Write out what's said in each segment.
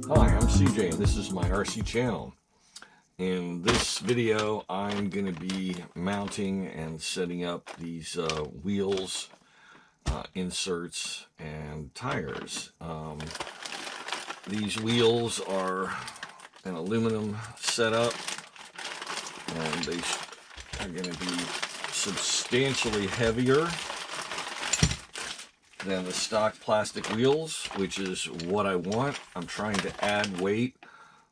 Hi, I'm CJ and this is my RC channel. In this video I'm going to be mounting and setting up these wheels, inserts, and tires. These wheels are an aluminum setup and they are going to be substantially heavier than the stock plastic wheels, which is what I want. I'm trying to add weight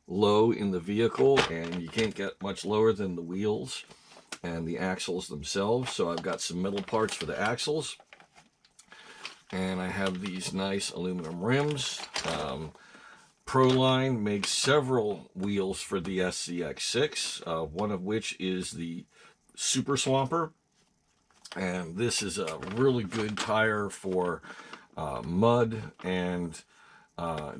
low in the vehicle, and you can't get much lower than the wheels and the axles themselves. So I've got some metal parts for the axles, and I have these nice aluminum rims. Proline makes several wheels for the SCX6, one of which is the Super Swamper. And this is a really good tire for mud, and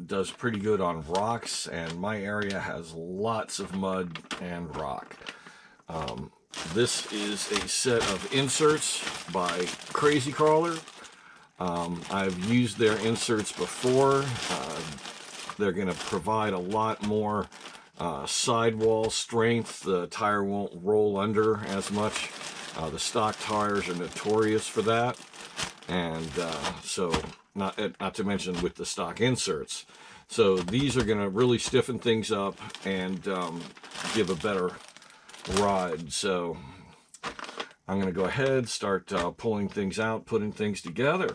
does pretty good on rocks, and my area has lots of mud and rock. This is a set of inserts by Crazy Crawler. I've used their inserts before. They're going to provide a lot more sidewall strength. The tire won't roll under as much. The stock tires are notorious for that, and so not to mention with the stock inserts. So these are going to really stiffen things up and give a better ride. So I'm going to go ahead, start pulling things out, putting things together.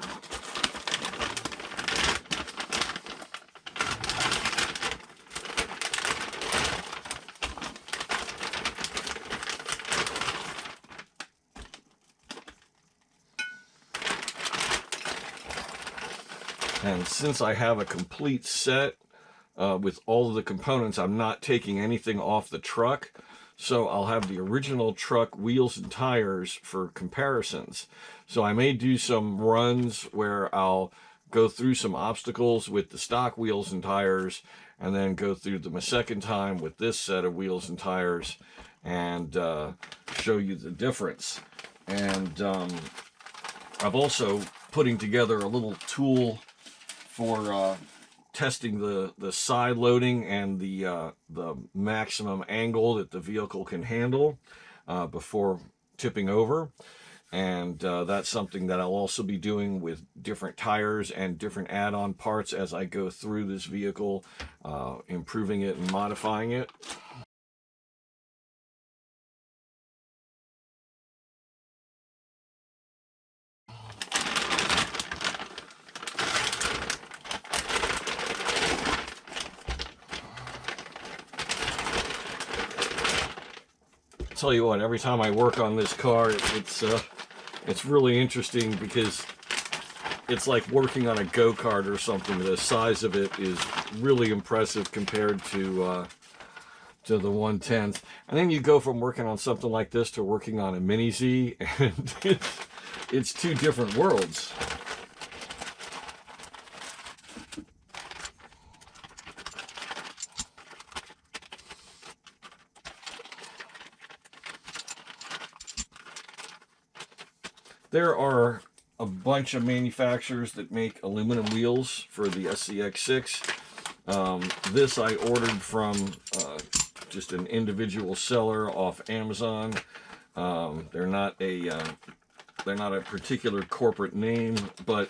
And since I have a complete set with all of the components, I'm not taking anything off the truck. So I'll have the original truck wheels and tires for comparisons. So I may do some runs where I'll go through some obstacles with the stock wheels and tires, and then go through them a second time with this set of wheels and tires, and show you the difference. And I've also putting together a little tool for testing the side loading and the maximum angle that the vehicle can handle before tipping over. And that's something that I'll also be doing with different tires and different add-on parts as I go through this vehicle, improving it and modifying it. Tell you what, every time I work on this car, it's really interesting because it's like working on a go-kart or something. The size of it is really impressive compared to the 110s. And then you go from working on something like this to working on a Mini Z, and it's two different worlds. There are a bunch of manufacturers that make aluminum wheels for the SCX6. This I ordered from just an individual seller off Amazon. They're not a particular corporate name, but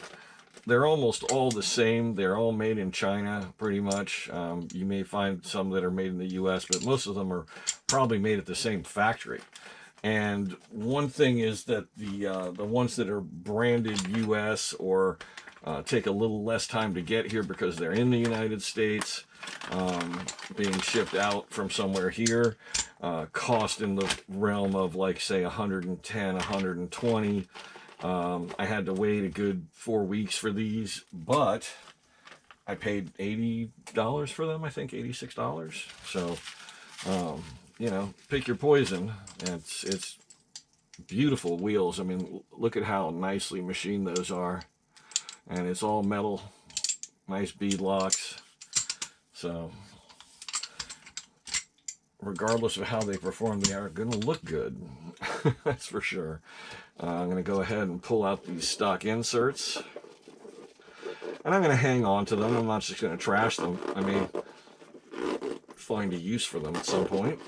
they're almost all the same. They're all made in China, pretty much. You may find some that are made in the US, but most of them are probably made at the same factory. And one thing is that the ones that are branded US or take a little less time to get here because they're in the United States, being shipped out from somewhere here, cost in the realm of, like, say, 110, 120. I had to wait a good 4 weeks for these, but I paid $80 for them, I think, $86. So, you know, pick your poison. It's beautiful wheels. I mean, look at how nicely machined those are. And it's all metal, nice bead locks. So, regardless of how they perform, they are going to look good. That's for sure. I'm going to go ahead and pull out these stock inserts. And I'm going to hang on to them. I'm not just going to trash them. I may find a use for them at some point.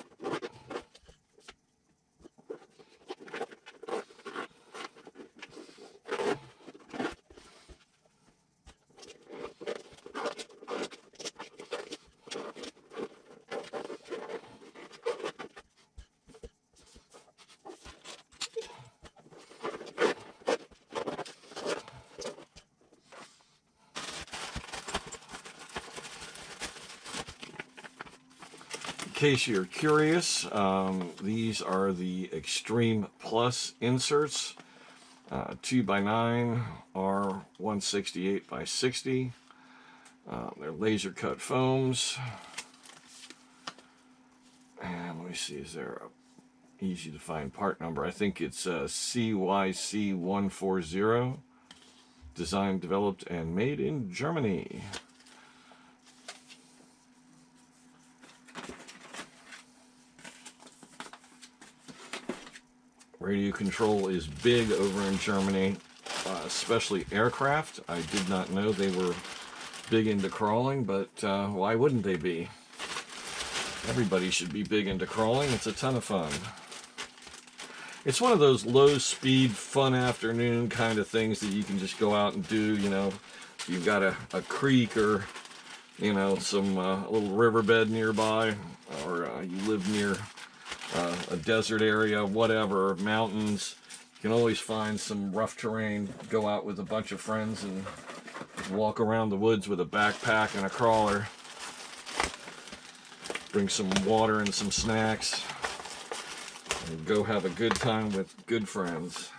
In case you're curious, these are the Extreme Plus inserts, 2x9 or 168x60. They're laser cut foams. And let me see, is there a easy to find part number? I think it's CYC140. Designed, developed, and made in Germany. Radio control is big over in Germany, especially aircraft. I did not know they were big into crawling, but why wouldn't they be? Everybody should be big into crawling. It's a ton of fun. It's one of those low-speed, fun afternoon kind of things that you can just go out and do, you know. If you've got a creek or, you know, some a little riverbed nearby, or you live near a desert area, whatever, mountains, you can always find some rough terrain, go out with a bunch of friends and walk around the woods with a backpack and a crawler. Bring some water and some snacks, and go have a good time with good friends.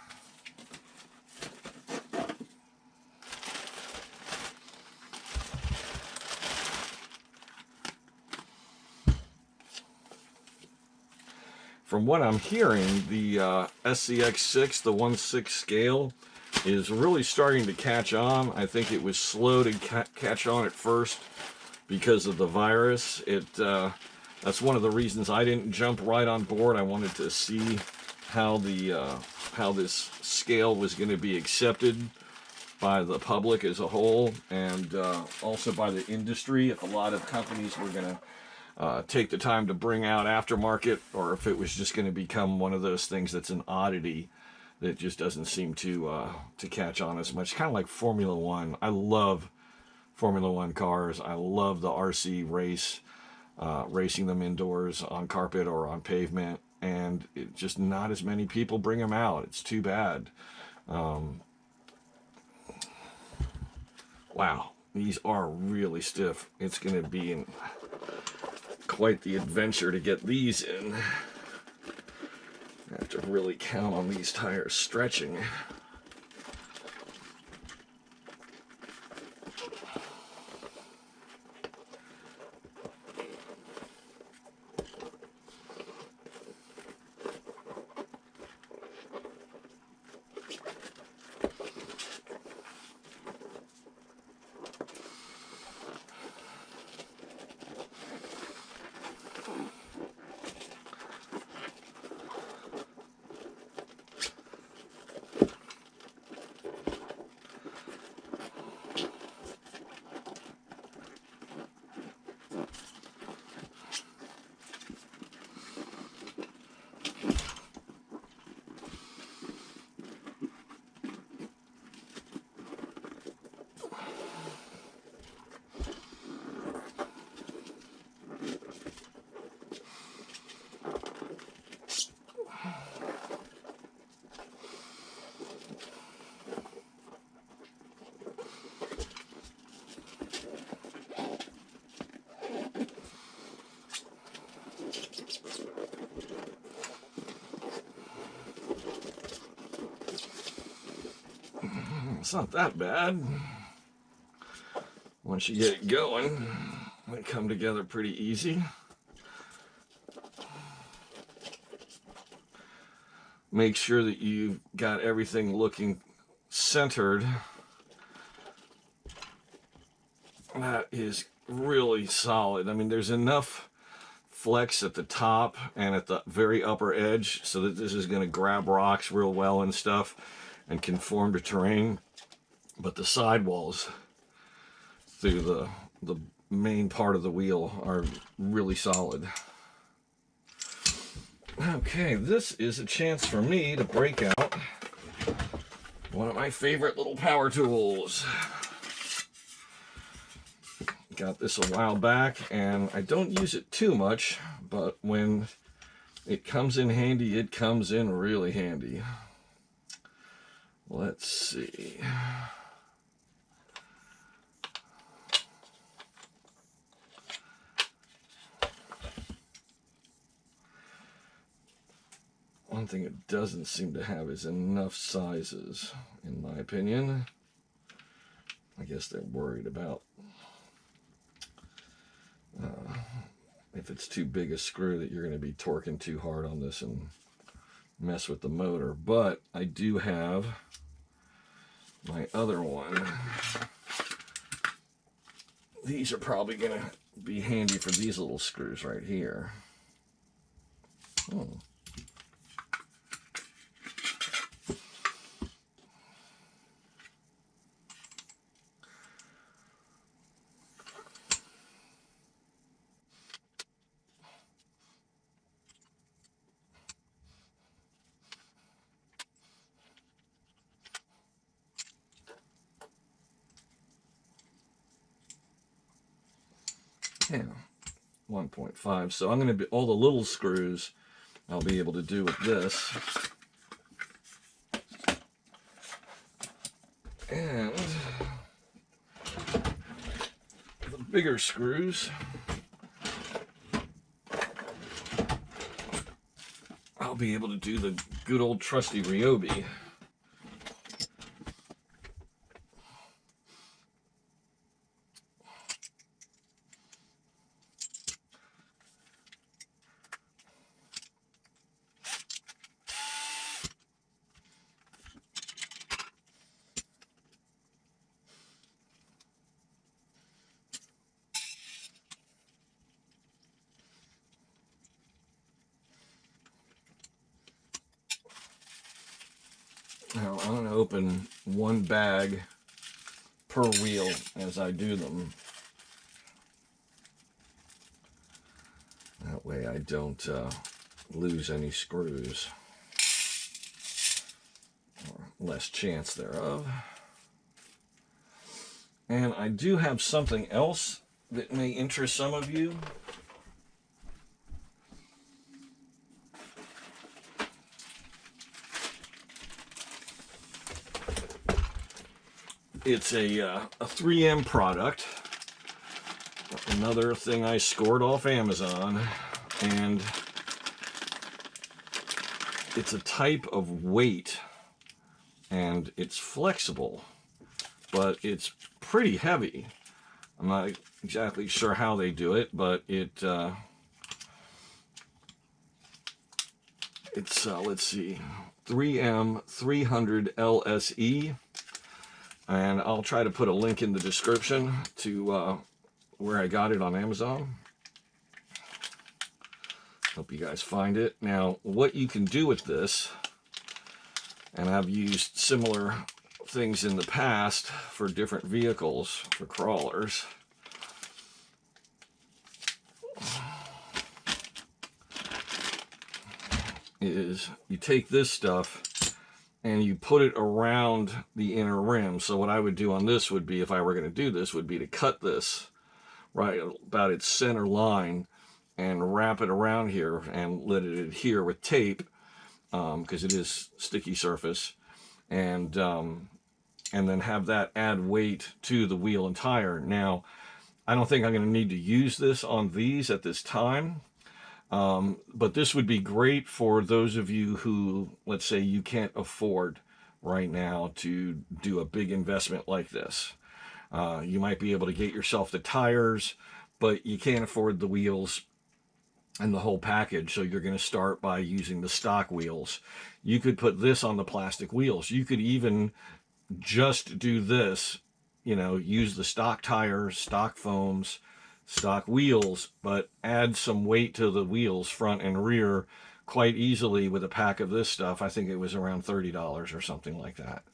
From what I'm hearing, the SCX6, the 1/6 scale, is really starting to catch on. I think it was slow to catch on at first because of the virus. That's one of the reasons I didn't jump right on board. I wanted to see how this scale was going to be accepted by the public as a whole, and also by the industry. If a lot of companies were going to take the time to bring out aftermarket, or if it was just going to become one of those things that's an oddity that just doesn't seem to catch on as much. Kind of like Formula One. I love Formula One cars. I love the RC race, racing them indoors on carpet or on pavement, and just not as many people bring them out. It's too bad. Wow, these are really stiff. It's going to be quite the adventure to get these in. I have to really count on these tires stretching. It's not that bad. Once you get it going, they come together pretty easy. Make sure that you've got everything looking centered. That is really solid. I mean, there's enough flex at the top and at the very upper edge so that this is going to grab rocks real well and stuff and conform to terrain. But the sidewalls through the main part of the wheel are really solid. Okay, this is a chance for me to break out one of my favorite little power tools. Got this a while back, and I don't use it too much, but when it comes in handy, it comes in really handy. Let's see. One thing it doesn't seem to have is enough sizes, in my opinion. I guess they're worried about if it's too big a screw that you're going to be torquing too hard on this and mess with the motor. But I do have my other one. These are probably going to be handy for these little screws right here. Oh. Yeah, 1.5. So I'm going to be, all the little screws I'll be able to do with this. And the bigger screws, I'll be able to do the good old trusty Ryobi. Now I'm going to open one bag per wheel as I do them. That way I don't lose any screws, or less chance thereof. And I do have something else that may interest some of you. It's a 3M product, another thing I scored off Amazon, and it's a type of weight, and it's flexible, but it's pretty heavy. I'm not exactly sure how they do it, but it's let's see, 3M 300 LSE. And I'll try to put a link in the description to where I got it on Amazon. Hope you guys find it. Now, what you can do with this, and I've used similar things in the past for different vehicles, for crawlers, is you take this stuff and you put it around the inner rim. So what I would do on this would be, if I were going to do this, would be to cut this right about its center line and wrap it around here and let it adhere with tape, because it is sticky surface, and then have that add weight to the wheel and tire. Now, I don't think I'm going to need to use this on these at this time. But this would be great for those of you who, let's say, you can't afford right now to do a big investment like this. You might be able to get yourself the tires, but you can't afford the wheels and the whole package, so you're going to start by using the stock wheels. You could put this on the plastic wheels. You could even just do this, you know, use the stock tires, stock foams, stock wheels, but add some weight to the wheels front and rear quite easily with a pack of this stuff. I think it was around $30 or something like that.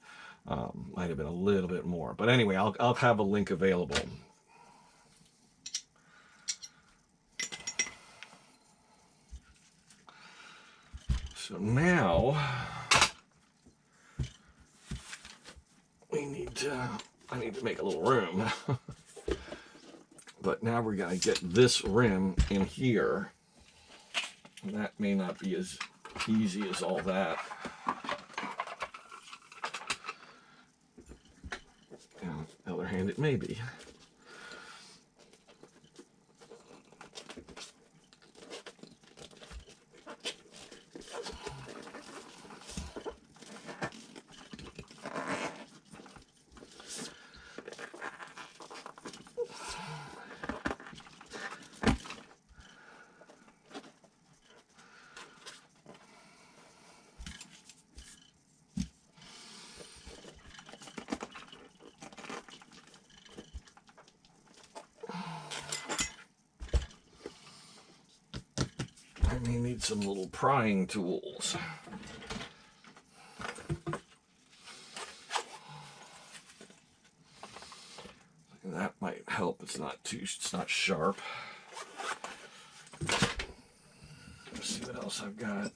Might have been a little bit more, but anyway, I'll have a link available. So now I need to make a little room. But now we're going to get this rim in here. And that may not be as easy as all that. And on the other hand, it may be. I may need some little prying tools. That might help. It's not sharp. Let's see what else I've got.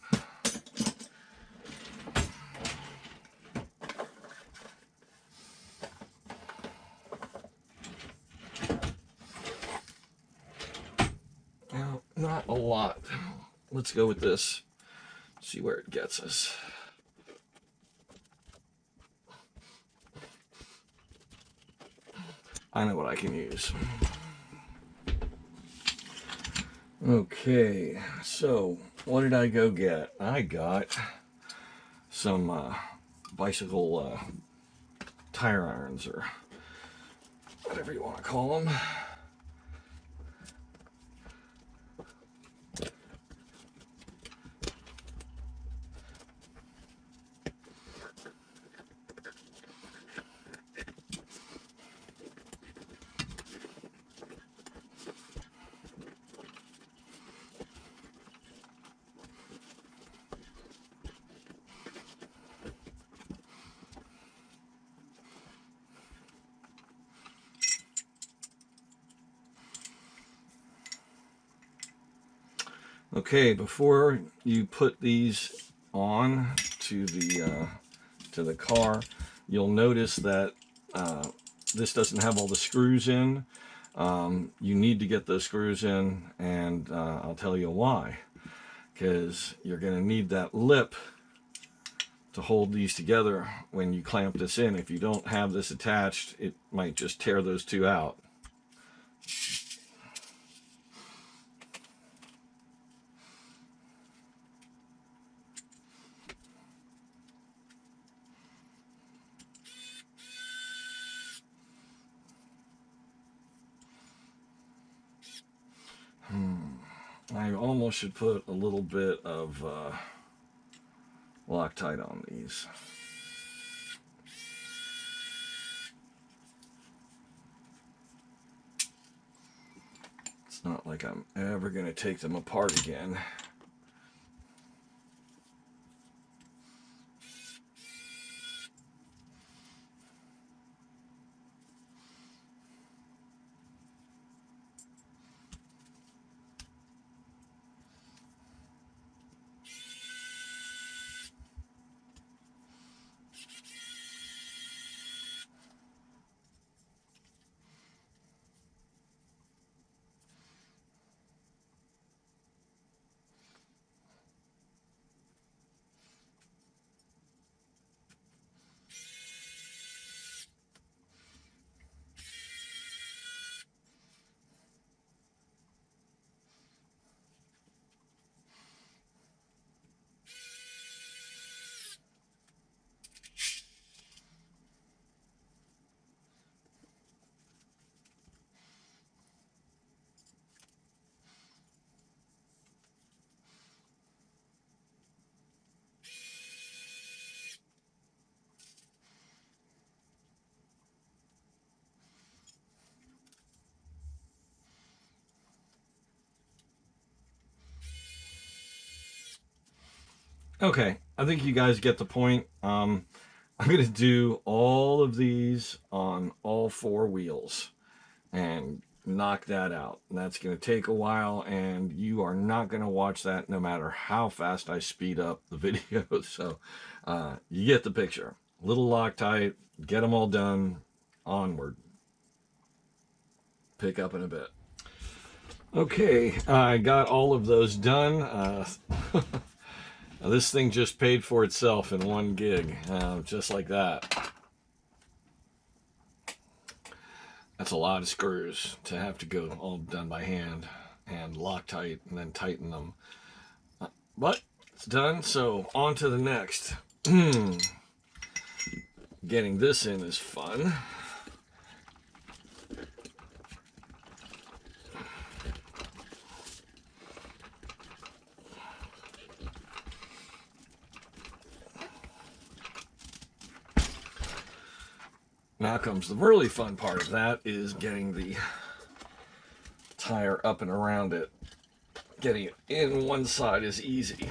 Well, not a lot. Let's go with this. See where it gets us. I know what I can use. Okay, so what did I go get? I got some bicycle tire irons, or whatever you want to call them. Okay, before you put these on to the car, you'll notice that this doesn't have all the screws in. You need to get those screws in, and I'll tell you why. Because you're going to need that lip to hold these together when you clamp this in. If you don't have this attached, it might just tear those two out. I almost should put a little bit of Loctite on these. It's not like I'm ever going to take them apart again. Okay, I think you guys get the point. I'm going to do all of these on all four wheels and knock that out. And that's going to take a while, and you are not going to watch that no matter how fast I speed up the video. So you get the picture. Little Loctite, get them all done, onward. Pick up in a bit. Okay, I got all of those done. This thing just paid for itself in one gig, just like that. That's a lot of screws to have to go all done by hand and Loctite and then tighten them. But it's done, so on to the next. Getting this in is fun. Now comes the really fun part of that, is getting the tire up and around it. Getting it in one side is easy.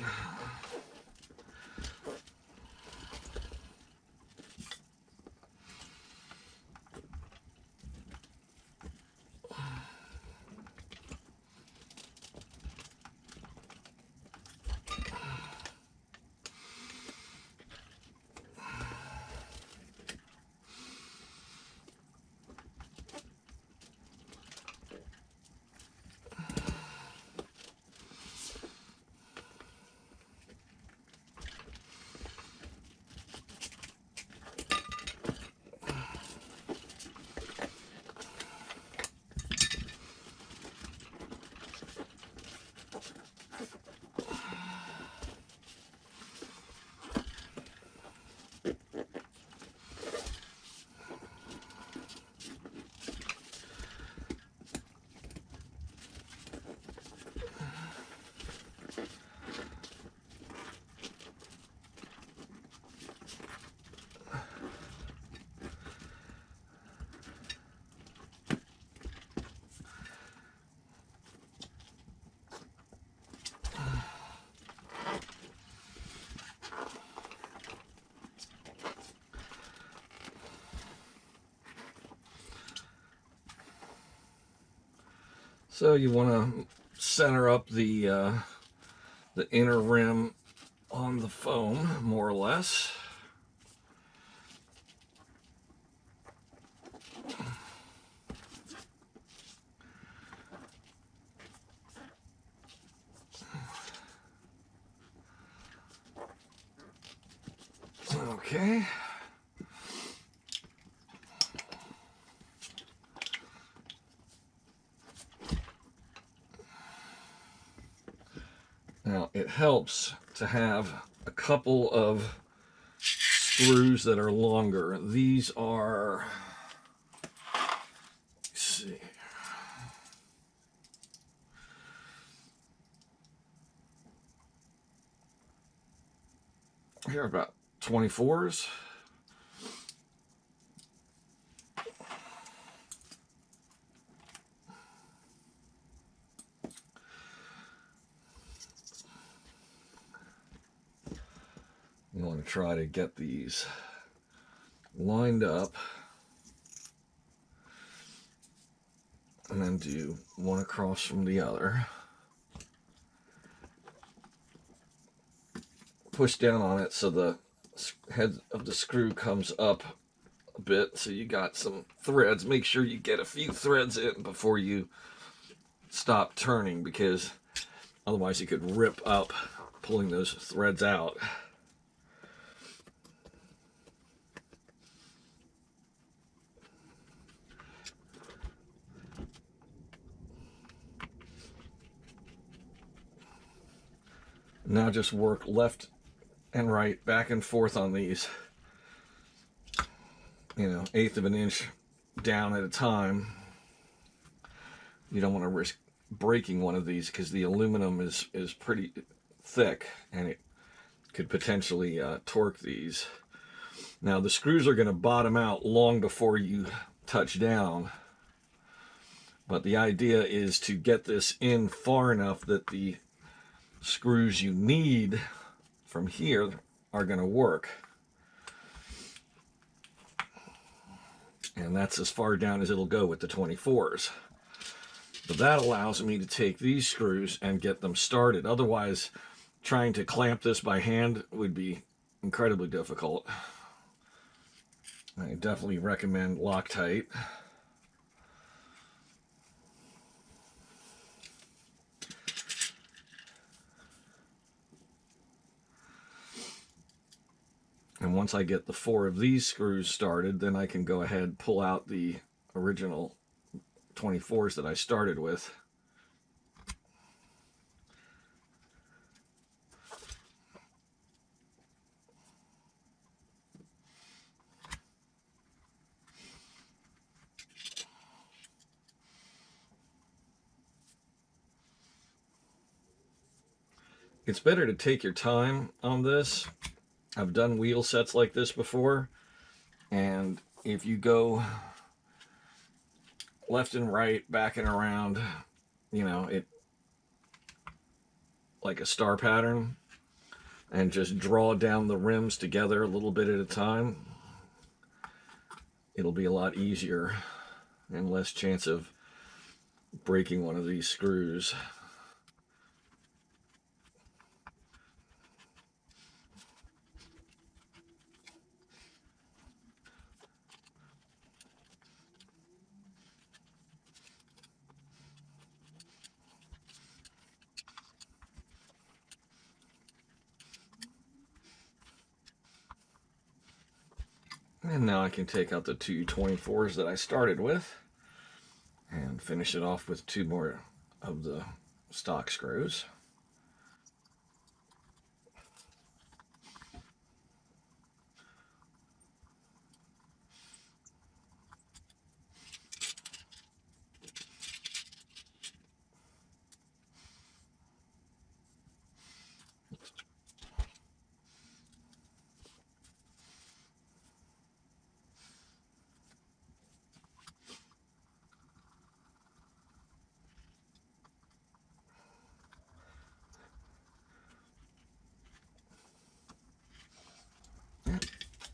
So you want to center up the inner rim on the foam, more or less. Okay. Now, it helps to have a couple of screws that are longer. These are, let's see, here are about 24s. You want to try to get these lined up and then do one across from the other. Push down on it so the head of the screw comes up a bit, so you got some threads. Make sure you get a few threads in before you stop turning, because otherwise you could rip up pulling those threads out. Now just work left and right, back and forth on these, you know, 1/8 of an inch down at a time. You don't want to risk breaking one of these because the aluminum is pretty thick and it could potentially torque these. Now the screws are going to bottom out long before you touch down, but the idea is to get this in far enough that the screws you need from here are going to work. And that's as far down as it'll go with the 24s. But that allows me to take these screws and get them started. Otherwise, trying to clamp this by hand would be incredibly difficult. I definitely recommend Loctite. And once I get the 4 of these screws started, then I can go ahead and pull out the original 24s that I started with. It's better to take your time on this. I've done wheel sets like this before, and if you go left and right, back and around, you know, it like a star pattern, and just draw down the rims together a little bit at a time, it'll be a lot easier and less chance of breaking one of these screws. And now I can take out the 2 24s that I started with and finish it off with 2 more of the stock screws.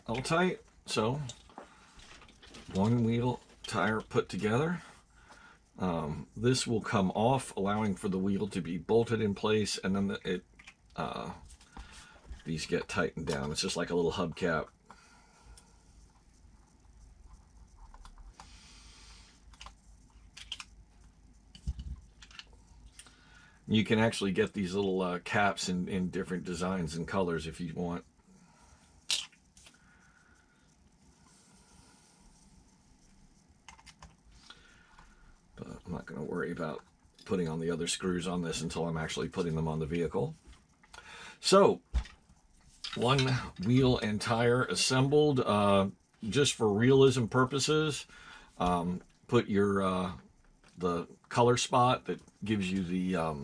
All tight. So 1 wheel tire put together. This will come off, allowing for the wheel to be bolted in place, and then these get tightened down. It's just like a little hubcap. You can actually get these little caps in different designs and colors if you want. But I'm not going to worry about putting on the other screws on this until I'm actually putting them on the vehicle. So 1 wheel and tire assembled. Just for realism purposes, put your the color spot that gives you the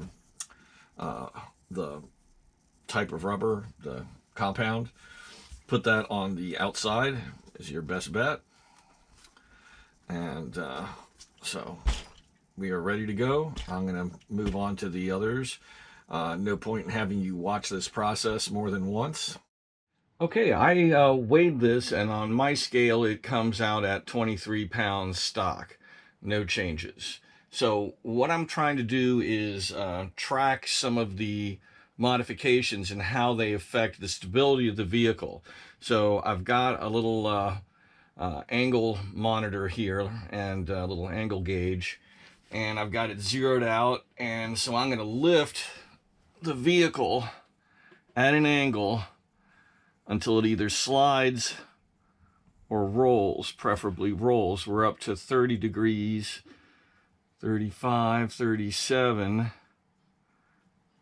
type of rubber, the compound. Put that on the outside is your best bet. And so we are ready to go. I'm going to move on to the others. No point in having you watch this process more than once. Okay, I weighed this, and on my scale it comes out at 23 pounds stock. No changes. So what I'm trying to do is track some of the modifications and how they affect the stability of the vehicle. So I've got a little angle monitor here and a little angle gauge, and I've got it zeroed out, and so I'm going to lift the vehicle at an angle until it either slides or rolls, preferably rolls. We're up to 30 degrees, 35, 37,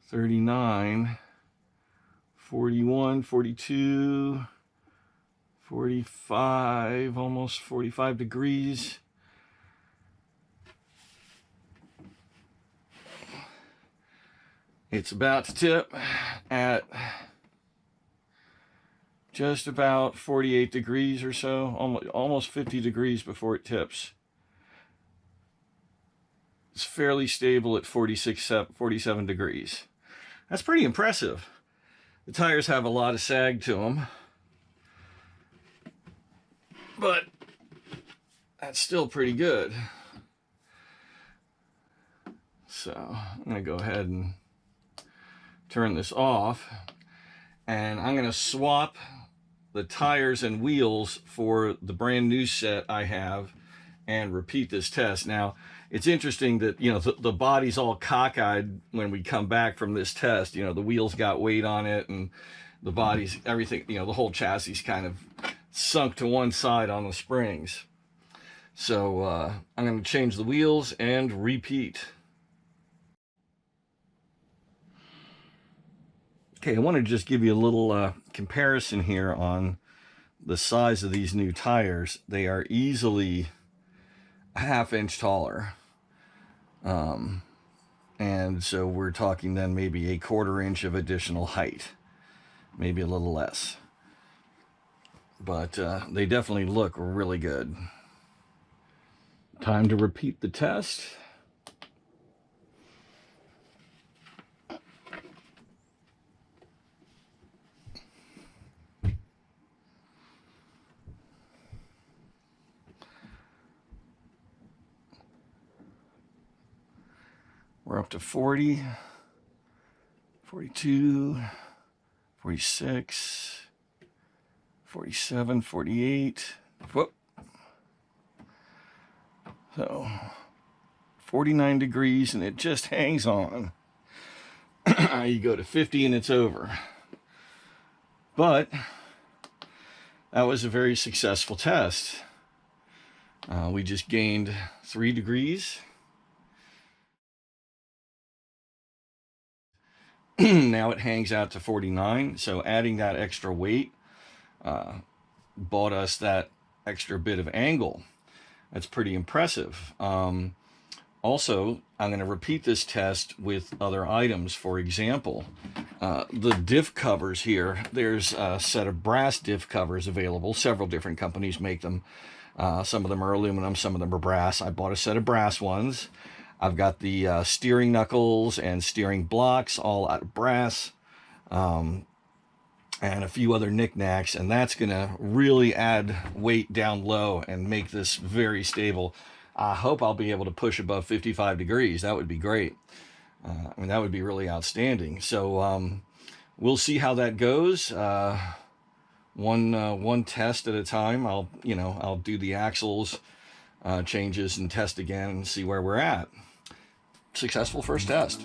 39, 41, 42, 45, almost 45 degrees. It's about to tip at just about 48 degrees or so, almost 50 degrees before it tips. It's fairly stable at 47 degrees. That's pretty impressive. The tires have a lot of sag to them, but that's still pretty good. So I'm going to go ahead and turn this off, and I'm going to swap the tires and wheels for the brand new set I have and repeat this test. Now, it's interesting that, you know, the body's all cockeyed when we come back from this test. You know, the wheels got weight on it, and the body's, everything, you know, the whole chassis kind of sunk to one side on the springs. So I'm going to change the wheels and repeat. Okay, I want to just give you a little comparison here on the size of these new tires. They are easily a ½ inch taller. And so we're talking then maybe ¼ inch of additional height, maybe a little less. But they definitely look really good. Time to repeat the test. We're up to 40, 42, 46, 47, 48. Whoop. So 49 degrees, and it just hangs on. You go to 50 and it's over. But that was a very successful test. We just gained 3 degrees. Now it hangs out to 49, so adding that extra weight bought us that extra bit of angle. That's pretty impressive. Also, I'm going to repeat this test with other items. For example, the diff covers here. There's a set of brass diff covers available. Several different companies make them. Some of them are aluminum, some of them are brass. I bought a set of brass ones. I've got the steering knuckles and steering blocks all out of brass, and a few other knickknacks, and that's going to really add weight down low and make this very stable. I hope I'll be able to push above 55 degrees. That would be great. I mean, that would be really outstanding. So we'll see how that goes. One test at a time. I'll do the axles changes and test again and see where we're at. Successful first test.